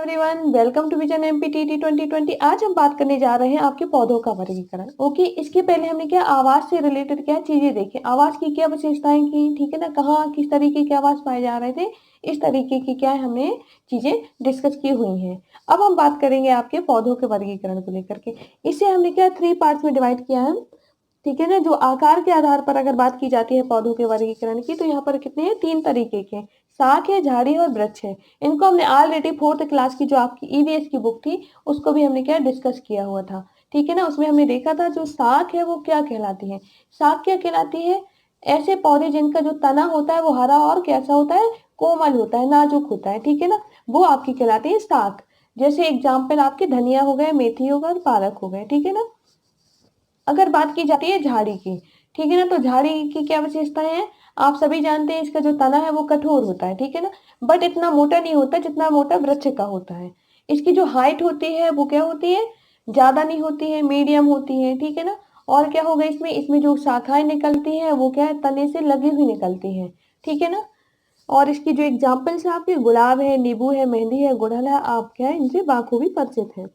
Everyone, welcome to vision MPTT 2020। आज हम बात करने जा रहे हैं आपके पौधों का वर्गीकरण। ओके, इसके पहले हमने क्या आवाज से रिलेटेड क्या चीजें देखी, आवाज की क्या विशेषताएं की, ठीक है ना, कहाँ किस तरीके के आवाज पाए जा रहे थे, इस तरीके की क्या हमने चीजें डिस्कस की हुई हैं। अब हम बात करेंगे आपके पौधों के वर्गीकरण को लेकर के। इसे हमने क्या 3 पार्ट्स में डिवाइड किया है, ठीक है ना। जो आकार के आधार पर अगर बात की जाती है पौधों के वर्गीकरण की, तो यहाँ पर कितने हैं, 3 तरीके के, शाख है, झाड़ी और वृक्ष है। इनको हमने ऑलरेडी 4th क्लास की जो आपकी ईवीएस की बुक थी उसको भी हमने क्या डिस्कस किया हुआ था, ठीक है ना। उसमें हमने देखा था जो शाख है वो क्या कहलाती है। शाख क्या कहलाती है, ऐसे पौधे जिनका जो तना होता है वो हरा और कैसा होता है, कोमल होता है, नाजुक होता है, ठीक है ना, वो आपकी कहलाती है शाख। जैसे एग्जाम्पल आपके धनिया हो गए, मेथी हो गए, पालक हो गए, ठीक है ना। अगर बात की जाती है झाड़ी की, ठीक है ना, तो झाड़ी की क्या विशेषताएं हैं, आप सभी जानते हैं इसका जो तना है वो कठोर होता है, ठीक है ना, बट इतना मोटा नहीं होता जितना मोटा वृक्ष का होता है। इसकी जो हाइट होती है वो क्या होती है, ज्यादा नहीं होती है, मीडियम होती है, ठीक है ना। और क्या होगा इसमें, इसमें जो शाखाएं निकलती हैं वो क्या है, तने से लगी हुई निकलती हैं, ठीक है ना। और इसकी जो एग्जाम्पल्स है आपके गुलाब है, नींबू है, मेहंदी है, गुड़हल है, आप क्या है इनसे बाखूबी परिचित है।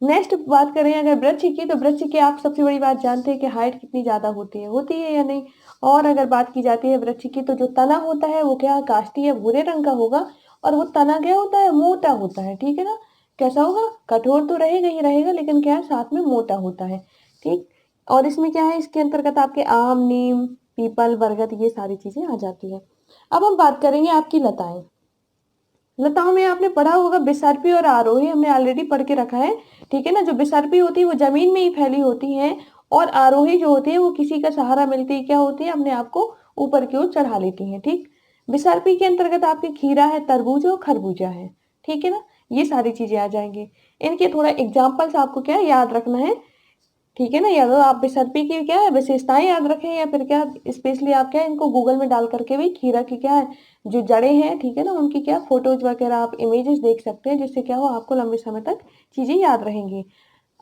नेक्स्ट बात करें अगर वृक्ष की, तो वृक्ष की आप सबसे बड़ी बात जानते हैं कि हाइट कितनी ज्यादा होती है या नहीं। और अगर बात की जाती है वृक्ष की, तो जो तना होता है वो क्या काष्ठी या भूरे रंग का होगा, और वो तना क्या होता है, मोटा होता है, ठीक है ना। कैसा होगा, कठोर तो रहेगा ही रहेगा, लेकिन क्या है साथ में मोटा होता है, ठीक। और इसमें क्या है, इसके अंतर्गत आपके आम, नीम, पीपल, बरगद, ये सारी चीजें आ जाती है। अब हम बात करेंगे आपकी लताएं। लताओं में आपने पढ़ा होगा बिसर्पी और आरोही, हमने ऑलरेडी पढ़ के रखा है, ठीक है ना। जो बिसर्पी होती है वो जमीन में ही फैली होती है, और आरोही जो होती है वो किसी का सहारा मिलती है, क्या होती है, अपने आप को ऊपर की ओर चढ़ा लेती है, ठीक। बिसर्पी के अंतर्गत आपके खीरा है, तरबूज और खरबूजा है, ठीक है ना। ये सारी चीजें आ जाएंगी। इनके थोड़ा एग्जाम्पल्स आपको क्या याद रखना है, ठीक है ना। या तो आप बिसर्पी की क्या है विशेषताएं याद रखें, या फिर क्या स्पेशली आप क्या इनको गूगल में डाल करके भी खीरा की क्या है जो जड़ें हैं, ठीक है ना, उनकी क्या फोटोज वगैरह आप इमेजेस देख सकते हैं, जिससे क्या हो आपको लंबे समय तक चीजें याद रहेंगी।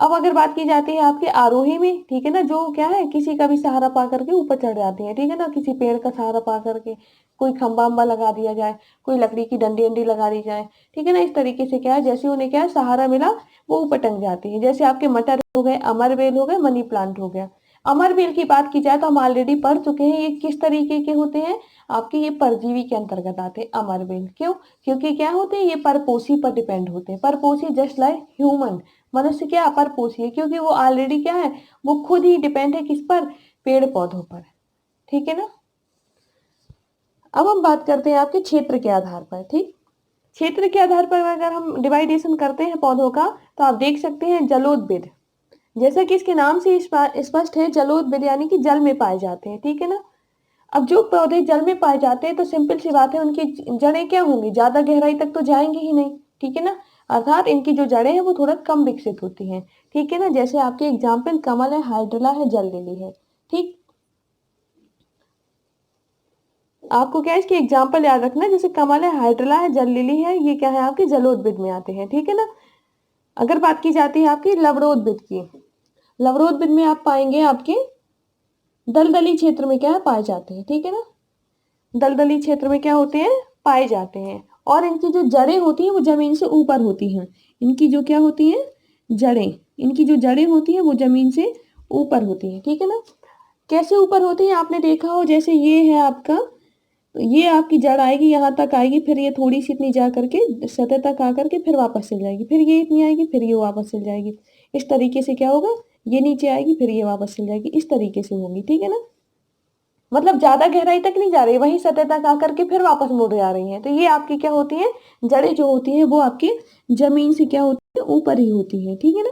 अब अगर बात की जाती है आपके आरोही में, ठीक है ना, जो क्या है किसी का भी सहारा पा करके ऊपर चढ़ जाती है, ठीक है ना, किसी पेड़ का सहारा पा करके, कोई खंबा अम्बा लगा दिया जाए, कोई लकड़ी की डंडी अंडी लगा दी जाए, ठीक है ना। इस तरीके से क्या है, जैसे उन्हें क्या है सहारा मिला वो ऊपर टंग जाती है। जैसे आपके मटर हो गए, अमरबेल हो गए, मनी प्लांट हो गया। अमरबेल की बात की जाए तो हम ऑलरेडी पढ़ चुके हैं, ये किस तरीके के होते हैं, आपके ये परजीवी के अंतर्गत आते हैं अमरबेल। क्यों, क्योंकि क्या होते हैं ये परपोषी पर डिपेंड होते हैं, परपोषी जस्ट लाइक ह्यूमन, मनुष्य क्या परपोषी है, क्योंकि वो ऑलरेडी क्या है, वो खुद ही डिपेंड है किस पर, पेड़ पौधों पर, ठीक है ना। अब हम बात करते हैं आपके क्षेत्र के आधार पर, ठीक। क्षेत्र के आधार पर अगर हम डिवाइडेशन करते हैं पौधों का, तो आप देख सकते हैं जलोदविद, जैसा कि इसके नाम से स्पष्ट है, जलोदविद यानी कि जल में पाए जाते हैं, ठीक है ना। अब जो पौधे जल में पाए जाते हैं तो सिंपल सी बात है उनकी जड़ें क्या होंगी, ज्यादा गहराई तक तो जाएंगी ही नहीं, ठीक है ना। अर्थात इनकी जो जड़ें हैं वो थोड़ा कम विकसित होती हैं, ठीक है ना। जैसे आपके एग्जाम्पल कमल है, हाइड्रोला है, जल लिली है, ठीक। आपको क्या है इसके एग्जाम्पल याद रखना है, जैसे कमल है, हाइड्रोला है, जल लिली है, ये क्या है आपके जलोद्भिद में आते हैं, ठीक है ना। अगर बात की जाती है आपकी लवणोद्भिद की, लवणोद्भिद में आप पाएंगे आपके दलदली क्षेत्र में क्या है पाए जाते हैं, ठीक है ना। दलदली क्षेत्र में क्या होते हैं, पाए जाते हैं। और इनकी जो जड़ें होती हैं वो जमीन से ऊपर होती हैं, इनकी जो क्या होती हैं जड़ें, इनकी जो जड़ें होती हैं वो जमीन से ऊपर होती हैं, ठीक है ना। कैसे ऊपर होती है, आपने देखा हो, जैसे ये है आपका, तो ये आपकी जड़ आएगी यहाँ तक आएगी, फिर ये थोड़ी सी इतनी जा करके सतह तक आकर के फिर वापस चल जाएगी, फिर ये इतनी आएगी, फिर ये वापस चल जाएगी। इस तरीके से क्या होगा, ये नीचे आएगी, फिर ये वापस चल जाएगी, इस तरीके से होगी, ठीक है ना। मतलब ज्यादा गहराई तक नहीं जा रही, वही सतह तक आकर के फिर वापस मुड़ जा रही है। तो ये आपकी क्या होती है, जड़ें जो होती हैं वो आपकी जमीन से क्या होती है, ऊपर ही होती है, ठीक है ना।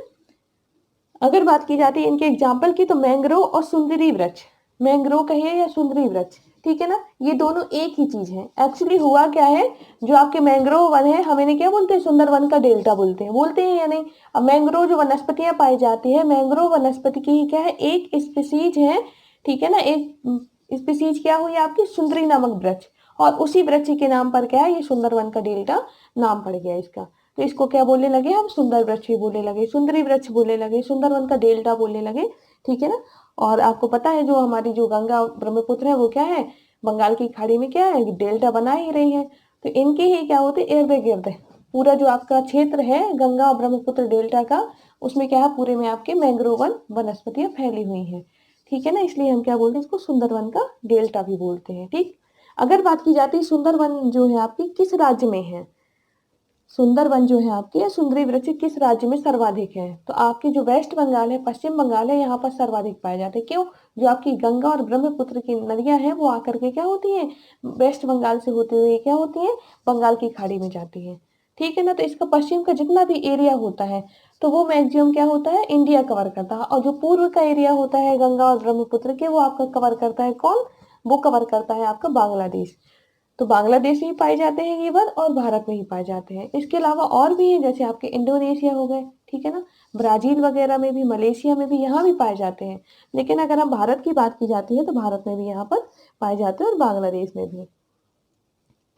अगर बात की जाती है इनके एग्जाम्पल की, तो मैंग्रोव और सुंदरी वृक्ष, मैंग्रोव कहिए या सुंदरी वृक्ष, ठीक है ना, ये दोनों एक ही चीज है। एक्चुअली हुआ क्या है, जो आपके मैंग्रोव वन है हम इन्हें क्या बोलते हैं, सुंदर वन का डेल्टा बोलते हैं या नहीं। अब मैंग्रोव जो वनस्पतियां पाई जाती है, मैंग्रोव वनस्पति की ही क्या है एक स्पीसीज है, ठीक है ना। एक स्पीसीज क्या हुई आपकी, सुंदरी नामक वृक्ष, और उसी वृक्ष के नाम पर क्या है ये सुंदर वन का डेल्टा नाम पड़ गया इसका। तो इसको क्या बोलने लगे हम, सुंदर वृक्ष ही बोलने लगे, सुंदरी वृक्ष बोलने लगे, सुंदरवन का डेल्टा बोलने लगे, ठीक है ना। और आपको पता है जो हमारी जो गंगा ब्रह्मपुत्र है वो क्या है, बंगाल की खाड़ी में क्या है डेल्टा बना ही रही है। तो इनके ही क्या होते इर्द गिर्द पूरा जो आपका क्षेत्र है गंगा और ब्रह्मपुत्र डेल्टा का, उसमें क्या है, पूरे में आपके मैंग्रोवन वनस्पतियां फैली हुई हैं, ठीक है ना। इसलिए हम क्या बोलते हैं, इसको सुंदरवन का डेल्टा भी बोलते हैं, ठीक। अगर बात की जाती है सुंदरवन जो है आपकी किस राज्य में है, सुंदरवन जो है आपके सुंदरी वृक्ष किस राज्य में सर्वाधिक है, तो आपके जो वेस्ट बंगाल है, पश्चिम बंगाल है, यहाँ पर सर्वाधिक पाए जाते हैं। क्यों? जो आपकी गंगा और ब्रह्मपुत्र की नदियां हैं वो आकर के क्या होती हैं, वेस्ट बंगाल से होते हुए क्या होती हैं, बंगाल की खाड़ी में जाती है, ठीक है ना। तो इसका पश्चिम का जितना भी एरिया होता है तो वो मैक्सिमम क्या होता है, इंडिया कवर करता है, और जो पूर्व का एरिया होता है गंगा और ब्रह्मपुत्र के, वो आपका कवर करता है कौन, वो कवर करता है आपका बांग्लादेश। तो बांग्लादेश में ही पाए जाते हैं ये वन, और भारत में ही पाए जाते हैं। इसके अलावा और भी हैं, जैसे आपके इंडोनेशिया हो गए, ठीक है ना, ब्राजील वगैरह में भी, मलेशिया में भी, यहाँ भी पाए जाते हैं। लेकिन अगर हम भारत की बात की जाती है तो भारत में भी यहाँ पर पाए जाते हैं, और बांग्लादेश में भी,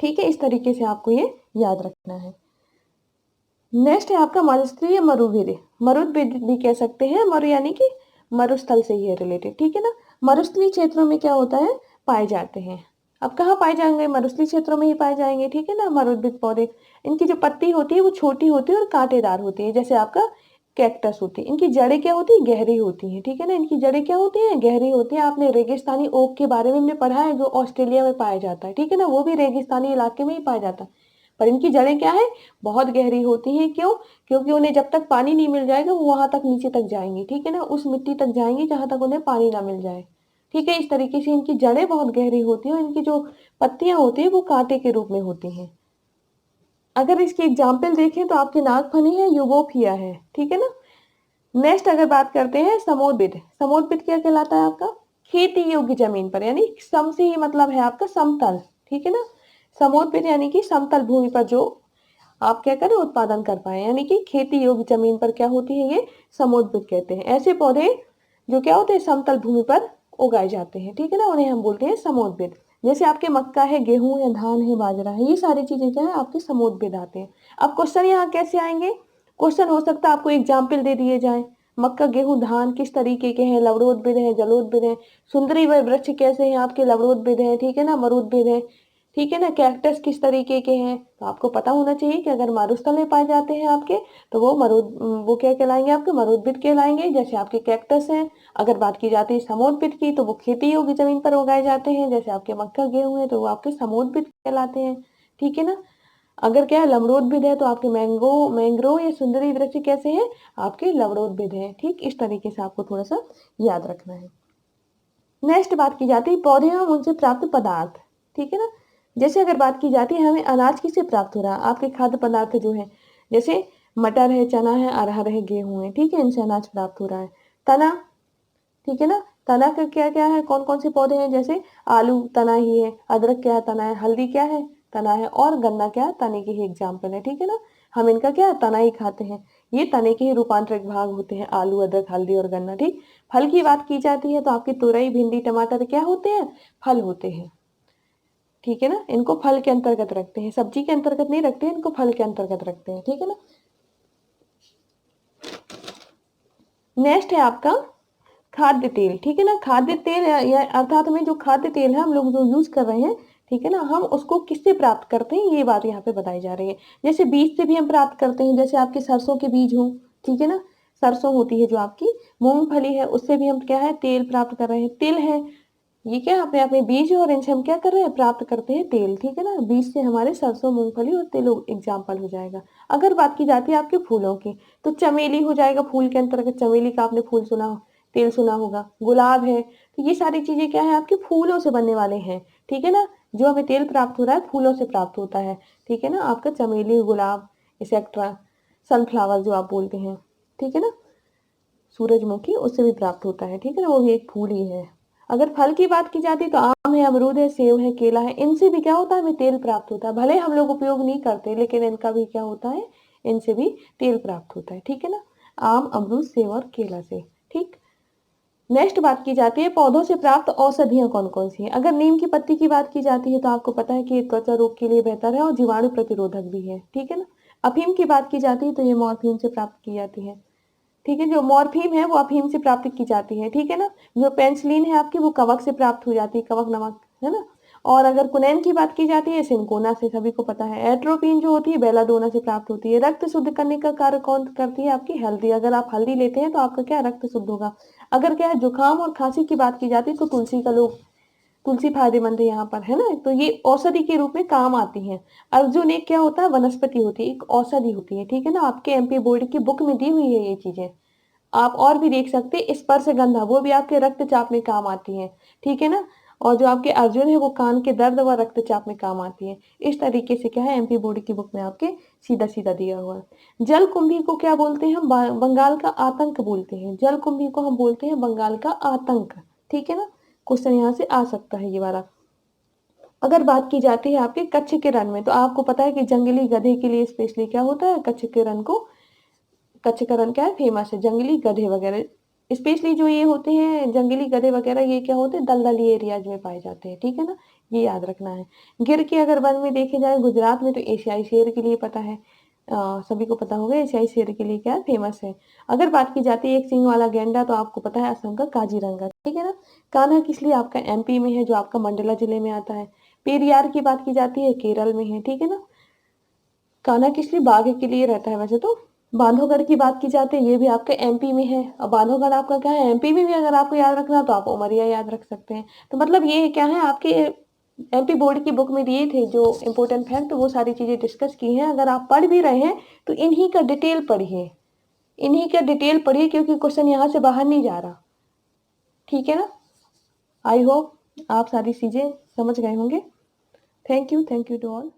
ठीक है। इस तरीके से आपको ये याद रखना है। नेक्स्ट है आपका मरुस्थलीय मरुभूमि, मरुद्भिद भी कह सकते हैं, मरु यानी कि मरुस्थल से ही है रिलेटेड, ठीक है ना। मरुस्थलीय क्षेत्रों में क्या होता है, पाए जाते हैं। अब कहाँ पाए जाएंगे, मरुस्थलीय क्षेत्रों में ही पाए जाएंगे, ठीक है ना। मरुद्भिद पौधे, इनकी जो पत्ती होती है वो छोटी होती है और कांटेदार होती है, जैसे आपका कैक्टस होती है। इनकी जड़ें क्या होती है, गहरी होती हैं, ठीक है ना। इनकी जड़ें क्या होती हैं, गहरी होती हैं। आपने रेगिस्तानी ओक के बारे में हमने पढ़ा है, जो ऑस्ट्रेलिया में पाया जाता है, ठीक है ना, वो भी रेगिस्तानी इलाके में ही पाया जाता है। पर इनकी जड़ें क्या है, बहुत गहरी होती हैं। क्यों? क्योंकि उन्हें जब तक पानी नहीं मिल जाएगा वो वहां तक नीचे तक जाएंगी, ठीक है ना, उस मिट्टी तक जाएंगी जहां तक उन्हें पानी ना मिल जाए, ठीक है। इस तरीके से इनकी जड़ें बहुत गहरी होती हैं, और इनकी जो पत्तियां होती है वो कांटे के रूप में होती हैं। अगर इसकी एग्जाम्पल देखें तो आपके नागफनी है, यूबोफिया है, ठीक है ना। नेक्स्ट अगर बात करते हैं समोद्भिद, समोद्भिद क्या कहलाता है आपका, खेती योग्य जमीन पर, यानी सम से ही मतलब है आपका समतल, ठीक है ना। समोद्भिद यानी कि समतल भूमि पर जो आप क्या करें, उत्पादन कर पाए, यानी कि खेती योग्य जमीन पर क्या होती है, ये समोद्भिद कहते हैं। ऐसे पौधे जो क्या होते हैं, समतल भूमि पर उगाए जाते हैं, ठीक है ना, उन्हें हम बोलते हैं समोद्भिद। जैसे आपके मक्का है, गेहूं है, धान है, बाजरा है, ये सारी चीजें क्या है, आपके समोद्भिद आते हैं। अब क्वेश्चन यहाँ कैसे आएंगे, क्वेश्चन हो सकता है आपको एग्जाम्पल दे दिए जाए, मक्का गेहूं धान किस तरीके के हैं, लवणोद्भिद है, जलोद्भिद है, सुंदरी व वृक्ष कैसे हैं आपके, लवणोद्भिद है, ठीक है ना, मरुद्भिद है, ठीक है ना, कैक्टस किस तरीके के हैं। तो आपको पता होना चाहिए कि अगर मरुस्थल में पाए जाते हैं आपके, तो वो क्या कहलाएंगे, आपके मरुद्भिद कहलाएंगे, जैसे आपके कैक्टस हैं। अगर बात की जाती है समोद्भिद की, तो वो खेती योग्य जमीन पर उगाए जाते हैं, जैसे आपके मक्का गेहूं है, तो वो आपके समोद्भिद कहलाते हैं, ठीक है ना। अगर क्या है, लवणोद्भिद है, तो आपके मैंग्रोव या सुंदरी वृक्ष कैसे हैं, आपके लवणोद्भिद हैं, ठीक। इस तरीके से आपको थोड़ा सा याद रखना है। नेक्स्ट बात की जाती है पौधे एवं उनसे प्राप्त पदार्थ, ठीक है ना। जैसे अगर बात की जाती है हमें अनाज किससे प्राप्त हो रहा है, आपके खाद्य पदार्थ जो है, जैसे मटर है, चना है, अरहर है, गेहूं है, ठीक है, इनसे अनाज प्राप्त हो रहा है। तना, ठीक है ना, तना का क्या क्या है, कौन कौन से पौधे हैं, जैसे आलू तना ही है, अदरक क्या तना है, हल्दी क्या है, तना है, और गन्ना क्या तने के ही एग्जाम्पल है, ठीक है ना। हम इनका क्या तना ही खाते हैं, ये तने के ही रूपांतरित भाग होते हैं, आलू, अदरक, हल्दी और गन्ना, ठीक। फल की बात की जाती है तो आपकी तुरई, भिंडी, टमाटर क्या होते हैं, फल होते हैं, ठीक है ना। इनको फल के अंतर्गत रखते हैं, सब्जी के अंतर्गत नहीं रखते हैं, इनको फल के अंतर्गत रखते हैं, ठीक है ना। नेक्स्ट है आपका खाद्य तेल, ठीक है ना। खाद्य तेल या अर्थात में जो खाद्य तेल है हम लोग जो यूज कर रहे हैं, ठीक है ना, हम उसको किससे प्राप्त करते हैं, ये बात यहाँ पे बताई जा रही है। जैसे बीज से भी हम प्राप्त करते हैं, जैसे आपके सरसों के बीज हो, ठीक है ना, सरसों होती है जो आपकी, मूंगफली है, उससे भी हम क्या है, तेल प्राप्त कर रहे हैं। तिल है, ये क्या अपने अपने बीज है, और इनसे हम क्या कर रहे हैं, प्राप्त करते हैं तेल, ठीक है ना। बीज से हमारे सरसों, मूंगफली और तिल एग्जाम्पल हो जाएगा। अगर बात की जाती है आपके फूलों की, तो चमेली हो जाएगा, फूल के अंतर्गत चमेली का आपने फूल सुना, तेल सुना होगा। गुलाब है, तो ये सारी चीजें क्या है, आपके फूलों से बनने वाले हैं, ठीक है ना। जो हमें तेल प्राप्त हो रहा है फूलों से प्राप्त होता है, ठीक है ना, आपका चमेली, गुलाब, एक्सेट्रा, सनफ्लावर जो आप बोलते हैं, ठीक है ना, सूरजमुखी, उससे भी प्राप्त होता है, ठीक है ना, वो भी एक फूल ही है। अगर फल की बात की जाती है तो आम है, अमरूद है, सेब है, केला है, इनसे भी क्या होता है, हमें तेल प्राप्त होता है। भले हम लोग उपयोग नहीं करते, लेकिन इनका भी क्या होता है, इनसे भी तेल प्राप्त होता है, ठीक है ना। आम, अमरूद, सेब और केला से, ठीक। नेक्स्ट बात की जाती है पौधों से प्राप्त औषधियां कौन कौन सी हैं। अगर नीम की पत्ती की बात की जाती है तो आपको पता है कि ये त्वचा रोग के लिए बेहतर है और जीवाणु प्रतिरोधक भी है, ठीक है ना। अफीम की बात की जाती है तो ये मॉर्फिन से प्राप्त की जाती है, ठीक है। जो मॉर्फीम है वो अफीम से प्राप्त की जाती है, ठीक है ना। जो पेंसिलिन है आपकी वो कवक से प्राप्त हो जाती है, कवक नमक, है ना। और अगर कुनैन की बात की जाती है सिनकोना से, सभी को पता है। एट्रोपिन जो होती है बेलाडोना से प्राप्त होती है। रक्त शुद्ध करने का कार्य कौन करती है? आपकी हल्दी। अगर आप हल्दी लेते हैं तो आपका क्या रक्त शुद्ध होगा। अगर क्या है जुकाम और खांसी की बात की जाती है तो तुलसी का लोग, तुलसी फायदेमंद है यहाँ पर, है ना। तो ये औषधि के रूप में काम आती है। अर्जुन एक क्या होता है? वनस्पति होती है, एक औषधि होती है, ठीक है ना। आपके एमपी बोर्ड की बुक में दी हुई है ये चीजें। आप और भी देख सकते हैं, स्पर्शगंधा वो भी आपके रक्तचाप में काम आती है, ठीक है ना। और जो आपके अर्जुन है वो कान के दर्द व रक्तचाप में काम आती है। इस तरीके से क्या है एमपी बोर्ड की बुक में आपके सीधा सीधा दिया हुआ है। जल कुंभी को क्या बोलते हैं हम? बंगाल का आतंक बोलते हैं। जल कुंभी को हम बोलते हैं बंगाल का आतंक, ठीक है ना। क्वेश्चन यहाँ से आ सकता है ये वाला। अगर बात की जाती है आपके कच्छ के रण में, तो आपको पता है कि जंगली गधे के लिए स्पेशली क्या होता है? कच्छ के रण को, कच्छ का रण क्या है? फेमस है। जंगली गधे वगैरह स्पेशली जो ये होते हैं जंगली गधे वगैरह, ये क्या होते हैं? दलदली एरियाज में पाए जाते हैं, ठीक है ना। ये याद रखना है। गिर के अगर वन में देखे जाए गुजरात में, तो एशियाई शेर के लिए पता है, सभी को पता होगा एशियाई शेर के लिए क्या फेमस है। अगर बात की जाती है एक सींग वाला गैंडा, तो आपको पता है असम का काजीरंगा, ठीक है ना। कान्हा किस लिए आपका एमपी में है, जो आपका मंडला जिले में आता है। पेरियार की बात की जाती है केरल में है, ठीक है ना। कान्हा किस लिए? बाघ के लिए रहता है वैसे तो। बांधवगढ़ की बात की जाती है, ये भी आपके एमपी में है। अब बांधवगढ़ आपका क्या है? एमपी में भी अगर आपको याद रखना तो आप उमरिया याद रख सकते हैं। तो मतलब ये क्या है आपके एमपी बोर्ड की बुक में दिए थे जो इंपॉर्टेंट फैक्ट, वो सारी चीजें डिस्कस की हैं। अगर आप पढ़ भी रहे हैं तो इन्हीं का डिटेल पढ़िए, इन्हीं का डिटेल पढ़िए, क्योंकि क्वेश्चन यहाँ से बाहर नहीं जा रहा, ठीक है ना। आई होप आप सारी चीजें समझ गए होंगे। Thank you to all.